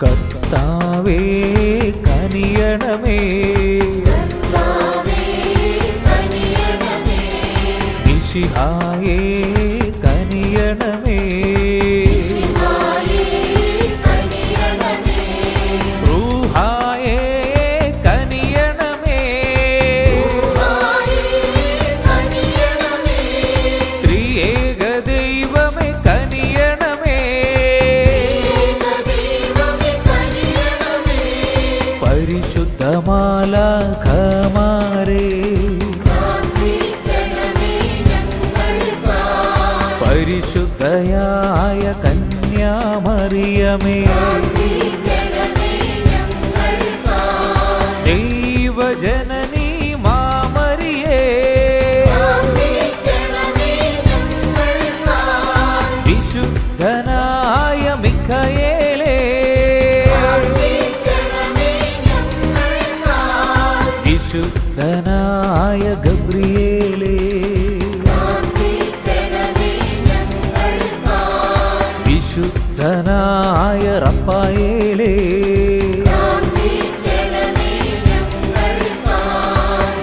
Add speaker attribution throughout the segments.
Speaker 1: കർത്താവേ കനിയണമേ, മിശിഹായേ കനിയണമേ, റൂഹായേ കനിയണമേ, ത്രിയേക ദൈവമേ കനിയണമേ, പരിശുദ്ധമാലാഖമാരേ പരിശുദ്ധയായ കന്യാമറിയമേ, ദൈവജനനീ മാമരിയേ, വിശുദ്ധനായ മിഖായേലേ, വിശുദ്ധനായ ഗബ്രിയേലേ, വിശുദ്ധനായ റഫായേലേ,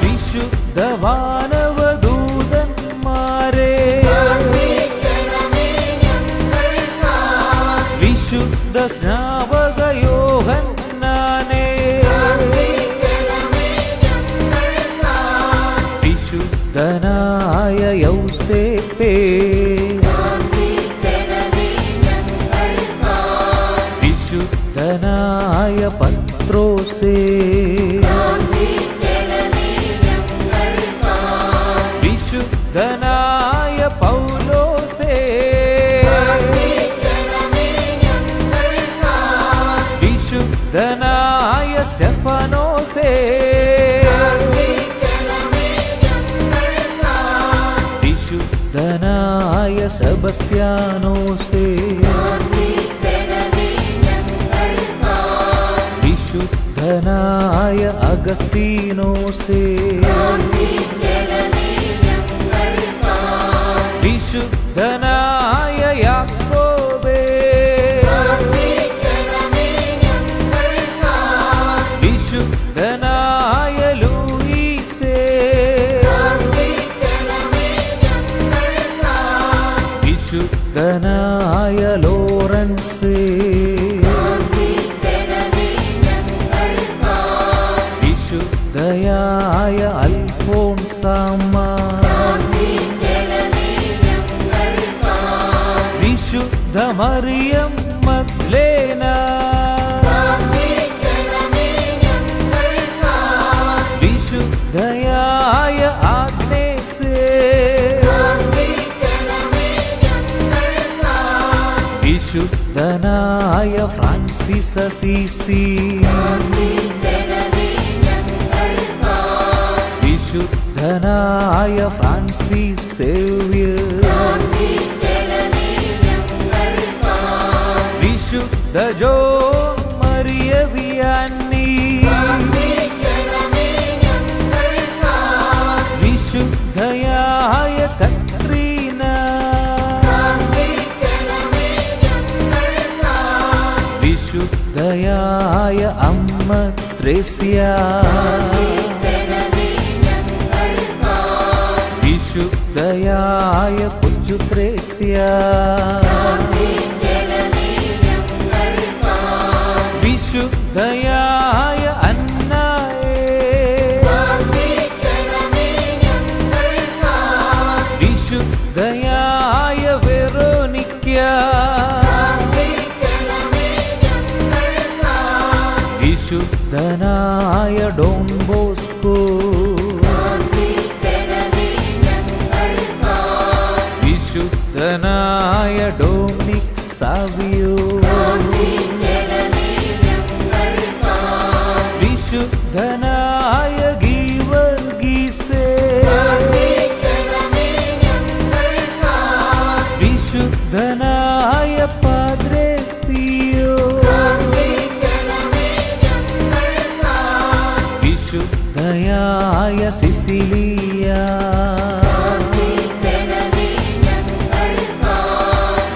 Speaker 1: വിശുദ്ധ വാനവദൂതന്മാരേ, വിശുദ്ധ സ്നാപക യോഹന്നാനേ, വിശുദ്ധനായ യൗസേപ്പേ, വിശുദ്ധനായ പത്രോസേ, വിശുദ്ധനായ പൗലോസേ, വിശുദ്ധനായ സ്റ്റെഫാനോസേ, വിശുദ്ധനായ സെബസ്ത്യാനോസേ, വിശുദ്ധനായ അഗസ്തീനോസേ, വിശുദ്ധനായ യാക്കോബേ, വിശുദ്ധനായ ലൂയിസേ, വിശുദ്ധനായ ലോറൻസേ, വിശുദ്ധയായ അൽഫോൻസാമ്മ, വിശുദ്ധ മറിയം മഗ്ദലേന, വിശുദ്ധയായ ആഗ്നേസേ, വിശുദ്ധനായ ഫ്രാൻസിസ് അസീസി, വിശുദ്ധനായ ഫ്രാൻസിസ് സേവ്യർ, വിശുദ്ധ ജോൺ മരിയ വിയാനി, വിശുദ്ധയായ കത്രീന, വിശുദ്ധയായ അമ്മ ത്രേസ്യ, വിശുദ്ധയായ കൊച്ചു ത്രേസ്യ, വിശുദ്ധയായ അന്നായേ, വിശുദ്ധയായ വെറോനിക്ക, വിശുദ്ധനായ ഡോൺ ബോസ്കോ, വിശുദ്ധനായ ഡൊമിനിക് സാവിയോ, വിശുദ്ധനായ ഗീവർഗീസേ, വിശുദ്ധനായ പാദ്രേ പിയോ, വിശുദ്ധയായ സിസിലിയ,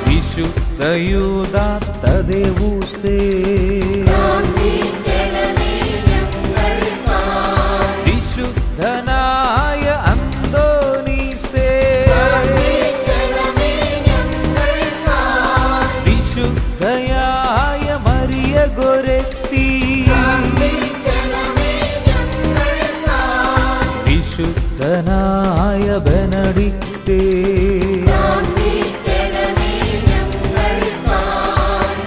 Speaker 1: വിശുദ്ധയൂദ തദേവൂസേ, വിശുദ്ധനായ അന്തോനീസേ, വിശുദ്ധയായ മറിയ ഗോരെത്തി, വിശുദ്ധനായ ബെനഡിക്ടേ,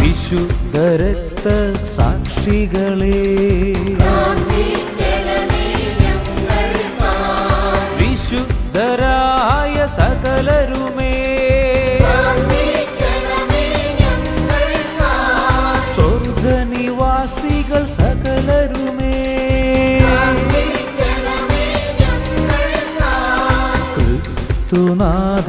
Speaker 1: വിശുദ്ധ രക്ത സാക്ഷികളെ, വിശുദ്ധരായ സകലരുമേ, സ്വർഗനിവാസികൾ സകലരുമേ, ക്രിസ്തുനാഥ